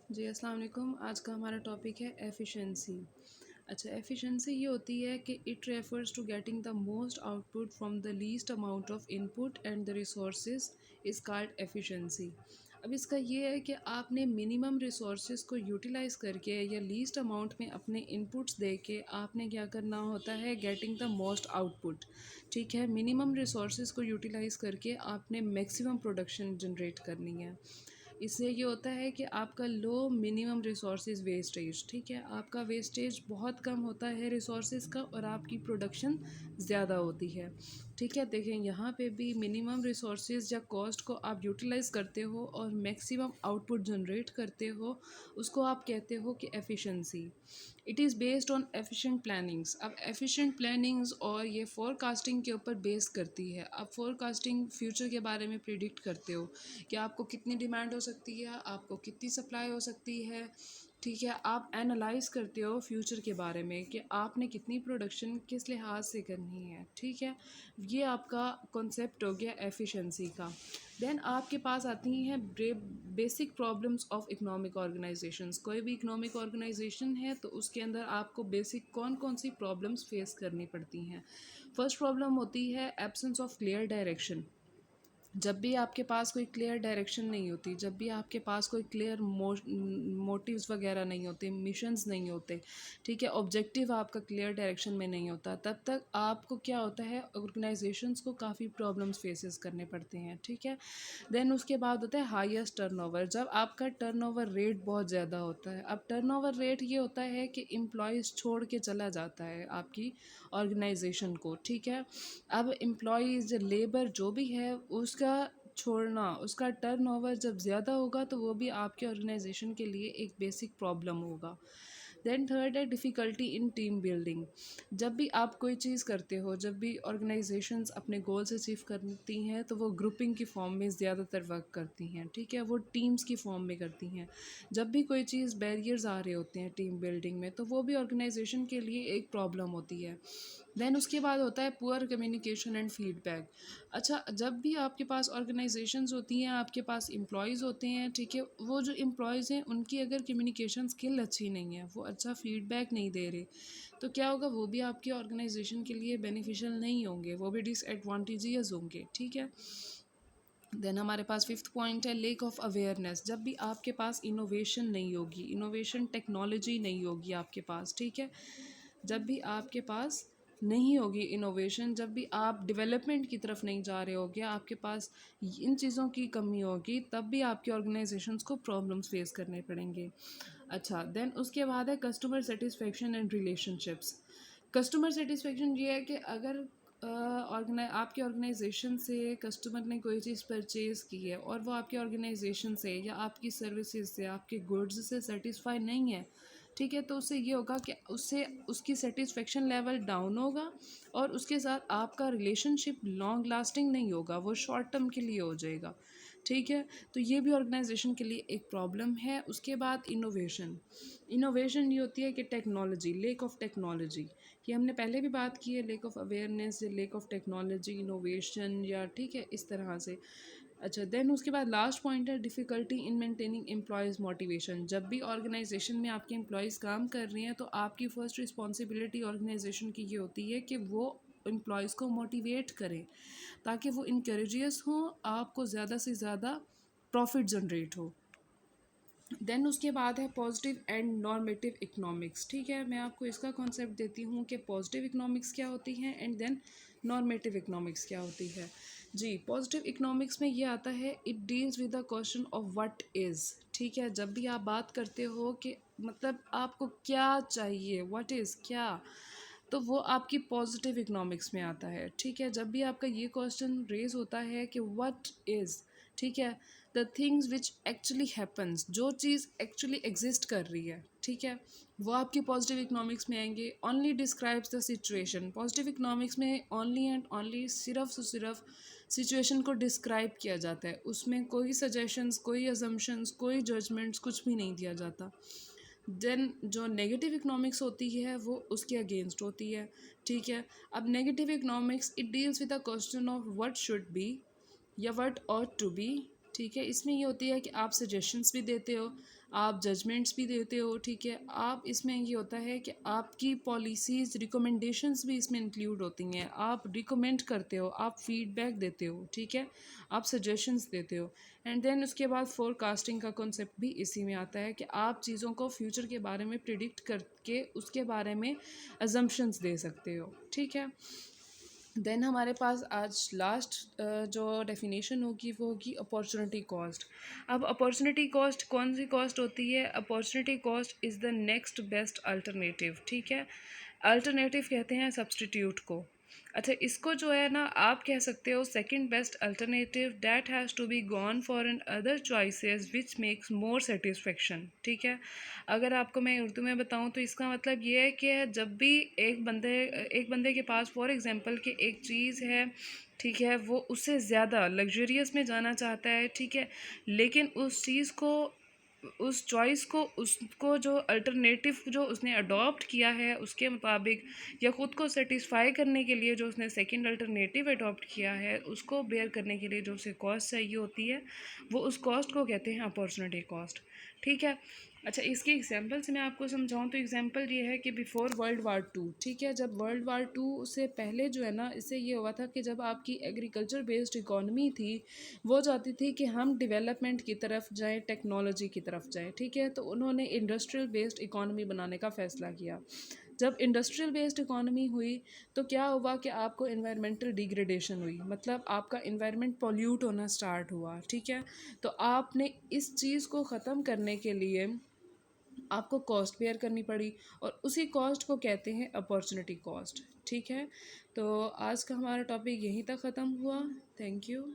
जी, अस्सलाम वालेकुम। आज का हमारा टॉपिक है एफ़िशिएंसी। अच्छा, एफ़िशिएंसी ये होती है कि it refers to getting the most output from the least amount of input and the resources is called efficiency. अब इसका ये है कि आपने मिनिमम रिसोर्सेज को यूटिलाइज़ करके या लीस्ट अमाउंट में अपने इनपुट्स दे के आपने क्या करना होता है, गेटिंग द मोस्ट आउटपुट। ठीक है, मिनिमम रिसोर्सेज को यूटिलाइज़ करके आपने मैक्सिमम प्रोडक्शन जनरेट करनी है। इससे ये होता है कि आपका लो मिनिमम रिसोर्सेज वेस्टेज, ठीक है, आपका वेस्टेज बहुत कम होता है रिसोर्सेज का और आपकी प्रोडक्शन ज़्यादा होती है। ठीक है, देखें यहाँ पे भी मिनिमम रिसोर्सेज या कॉस्ट को आप यूटिलाइज़ करते हो और मैक्सिमम आउटपुट जनरेट करते हो, उसको आप कहते हो कि efficiency. It is based on efficient plannings. अब एफिशिएंट प्लानिंग्स और ये फोरकास्टिंग के ऊपर बेस करती है। आप फोरकास्टिंग फ्यूचर के बारे में प्रिडिक्ट करते हो कि आपको कितनी डिमांड हो सकती है, आपको कितनी सप्लाई हो सकती है। ठीक है, आप एनालाइज करते हो फ्यूचर के बारे में कि आपने कितनी प्रोडक्शन किस लिहाज से करनी है। ठीक है, ये आपका कॉन्सेप्ट हो गया एफिशिएंसी का। देन आपके पास आती हैं basic problems of economic organisations. कोई भी इकोनॉमिक ऑर्गेनाइजेशन है तो उसके अंदर आपको बेसिक कौन कौन सी प्रॉब्लम्स फेस करनी पड़ती हैं। फर्स्ट प्रॉब्लम होती है एब्सेंस ऑफ क्लियर डायरेक्शन। जब भी आपके पास कोई क्लियर डायरेक्शन नहीं होती, जब भी आपके पास कोई क्लियर मोटिव्स वगैरह नहीं होते, मिशंस नहीं होते, ठीक है, ऑब्जेक्टिव आपका क्लियर डायरेक्शन में नहीं होता, तब तक आपको क्या होता है, ऑर्गेनाइजेशंस को काफ़ी प्रॉब्लम्स फेसेस करने पड़ते हैं। ठीक है, देन उसके बाद होता है हाईएस्ट टर्नओवर। जब आपका टर्नओवर रेट बहुत ज़्यादा होता है, अब टर्नओवर रेट ये होता है कि एम्प्लॉयज़ छोड़ के चला जाता है आपकी ऑर्गेनाइजेशन को। ठीक है, अब एम्प्लॉयज़ लेबर जो भी है उसका छोड़ना, उसका टर्नओवर जब ज़्यादा होगा तो वो भी आपके ऑर्गेनाइजेशन के लिए एक बेसिक प्रॉब्लम होगा। देन थर्ड है डिफ़िकल्टी इन टीम बिल्डिंग। जब भी आप कोई चीज़ करते हो, जब भी ऑर्गेनाइजेशंस अपने गोल्स अचीव करती हैं तो वो ग्रुपिंग की फॉर्म में ज़्यादातर वर्क करती हैं। ठीक है, वो टीम्स की फॉर्म में करती हैं। जब भी कोई चीज़ बैरियर्स आ रहे होते हैं टीम बिल्डिंग में तो वो भी ऑर्गेनाइजेशन के लिए एक प्रॉब्लम होती है। देन उसके बाद होता है पुअर कम्युनिकेशन एंड फीडबैक। अच्छा, जब भी आपके पास ऑर्गेनाइजेशंस होती हैं, आपके पास एम्प्लॉयज़ होते हैं, ठीक है, वो जो एम्प्लॉयज़ हैं उनकी अगर कम्युनिकेशन स्किल अच्छी नहीं है, वो अच्छा फीडबैक नहीं दे रहे, तो क्या होगा, वो भी आपकी ऑर्गेनाइजेशन के लिए बेनिफिशियल नहीं होंगे, वो भी डिसएडवांटेजियस होंगे। ठीक है, देन हमारे पास फिफ्थ पॉइंट है लेक ऑफ अवेयरनेस। जब भी आपके पास इनोवेशन नहीं होगी, इनोवेशन टेक्नोलॉजी नहीं होगी आपके पास, ठीक है, जब भी आपके पास नहीं होगी इनोवेशन, जब भी आप डेवलपमेंट की तरफ नहीं जा रहे होगे, आपके पास इन चीज़ों की कमी होगी, तब भी आपके ऑर्गेनाइजेशंस को प्रॉब्लम्स फेस करने पड़ेंगे। अच्छा, देन उसके बाद है customer satisfaction and relationships. Customer satisfaction ये है कि अगर आपके ऑर्गेनाइजेशन से कस्टमर ने कोई चीज़ परचेज़ की है और वो आपके ऑर्गेनाइजेशन से या आपकी सर्विसेज से, आपके गुड्स से सेटिस्फाई नहीं है, ठीक है, तो उससे ये होगा कि उससे उसकी सेटिस्फेक्शन लेवल डाउन होगा और उसके साथ आपका रिलेशनशिप लॉन्ग लास्टिंग नहीं होगा, वो शॉर्ट टर्म के लिए हो जाएगा। ठीक है, तो ये भी ऑर्गेनाइजेशन के लिए एक प्रॉब्लम है। उसके बाद इनोवेशन। इनोवेशन ये होती है कि टेक्नोलॉजी, लेक ऑफ टेक्नोलॉजी, कि हमने पहले भी बात की है, लेक ऑफ अवेयरनेस या लेक ऑफ टेक्नोलॉजी, इनोवेशन, या ठीक है इस तरह से। अच्छा, देन उसके बाद लास्ट पॉइंट है difficulty in maintaining employees motivation. जब भी ऑर्गेनाइजेशन में आपके एम्प्लॉयज़ काम कर रहे हैं तो आपकी फ़र्स्ट रिस्पॉन्सिबिलिटी ऑर्गेनाइजेशन की ये होती है कि वो एम्प्लॉयज़ को मोटिवेट करें ताकि वो इनकरेजियस हों, आपको ज़्यादा से ज़्यादा प्रॉफिट जनरेट हो। देन उसके बाद है पॉजिटिव एंड नॉर्मेटिव इकोनॉमिक्स। ठीक है, मैं आपको इसका कॉन्सेप्ट देती हूँ कि पॉजिटिव इकोनॉमिक्स क्या होती है एंड देन नॉर्मेटिव इकोनॉमिक्स क्या होती है। जी, पॉजिटिव इकोनॉमिक्स में ये आता है, it deals with the question of what is. ठीक है, जब भी आप बात करते हो कि मतलब आपको क्या चाहिए, व्हाट इज़ क्या, तो वो आपकी पॉजिटिव इकोनॉमिक्स में आता है। ठीक है, जब भी आपका ये क्वेश्चन रेज होता है कि व्हाट इज़, ठीक है, the things which actually happens, जो चीज़ एक्चुअली एग्जिस्ट कर रही है, ठीक है, वो आपकी पॉजिटिव इकोनॉमिक्स में आएंगे। Only describes the situation. Positive economics में ओनली एंड ओनली सिर्फ से सिर्फ सिचुएशन को डिस्क्राइब किया जाता है, उसमें कोई सजेशंस, कोई अजम्पशंस, कोई जजमेंट्स, कुछ भी नहीं दिया जाता। देन जो नेगेटिव इकोनॉमिक्स होती है वो उसके अगेंस्ट होती है। ठीक है, अब negative economics it deals with the question of what should be या व्हाट ऑट टू बी। ठीक है, इसमें ये होती है कि आप सजेशंस भी देते हो, आप जजमेंट्स भी देते हो, ठीक है। आप इसमें ये होता है कि आपकी पॉलिसीज़ रिकमेंडेशंस भी इसमें इंक्लूड होती हैं। आप रिकमेंड करते हो, आप फीडबैक देते हो, ठीक है, आप सजेशंस देते हो। एंड देन उसके बाद फोरकास्टिंग का कॉन्सेप्ट भी इसी में आता है कि आप चीज़ों को फ्यूचर के बारे में प्रिडिक्ट करके उसके बारे में अजम्पशंस दे सकते हो, ठीक है। देन हमारे पास आज लास्ट जो डेफिनेशन होगी वो होगी अपॉर्चुनिटी कॉस्ट। अब अपॉर्चुनिटी कॉस्ट कौन सी कॉस्ट होती है? Opportunity cost is the next best alternative, ठीक है। अल्टरनेटिव कहते हैं सब्सटीट्यूट को। अच्छा, इसको जो है ना आप कह सकते हो second best alternative that has to be gone for an other choices which makes more satisfaction, ठीक है। अगर आपको मैं उर्दू में बताऊं तो इसका मतलब ये है कि जब भी एक बंदे के पास फॉर एग्जांपल कि एक चीज़ है, ठीक है, वो उससे ज़्यादा लग्जरियस में जाना चाहता है, ठीक है, लेकिन उस चीज़ को, उस चॉइस को, उसको जो अल्टरनेटिव जो उसने अडॉप्ट किया है उसके मुताबिक, या ख़ुद को सेटिस्फाई करने के लिए जो उसने सेकंड अल्टरनेटिव अडॉप्ट किया है उसको बेयर करने के लिए जो उसे कॉस्ट चाहिए होती है, वो उस कॉस्ट को कहते हैं अपॉर्चुनिटी कॉस्ट, ठीक है। अच्छा, इसके एग्जांपल से मैं आपको समझाऊं तो एग्जांपल ये है कि बिफोर वर्ल्ड वार 2, ठीक है, जब वर्ल्ड वार 2 से पहले जो है ना, इससे ये हुआ था कि जब आपकी एग्रीकल्चर बेस्ड इकोनॉमी थी वो चाहती थी कि हम डेवलपमेंट की तरफ जाएं, टेक्नोलॉजी की तरफ जाएं, ठीक है, तो उन्होंने इंडस्ट्रियल बेस्ड इकोनॉमी बनाने का फ़ैसला किया। जब इंडस्ट्रियल बेस्ड इकोनॉमी हुई तो क्या हुआ कि आपको इन्वायरमेंटल डिग्रेडेशन हुई, मतलब आपका इन्वायरमेंट पॉल्यूट होना स्टार्ट हुआ, ठीक है। तो आपने इस चीज़ को ख़त्म करने के लिए आपको कॉस्ट बेयर करनी पड़ी, और उसी कॉस्ट को कहते हैं अपॉर्चुनिटी कॉस्ट, ठीक है। तो आज का हमारा टॉपिक यहीं तक ख़त्म हुआ। Thank you.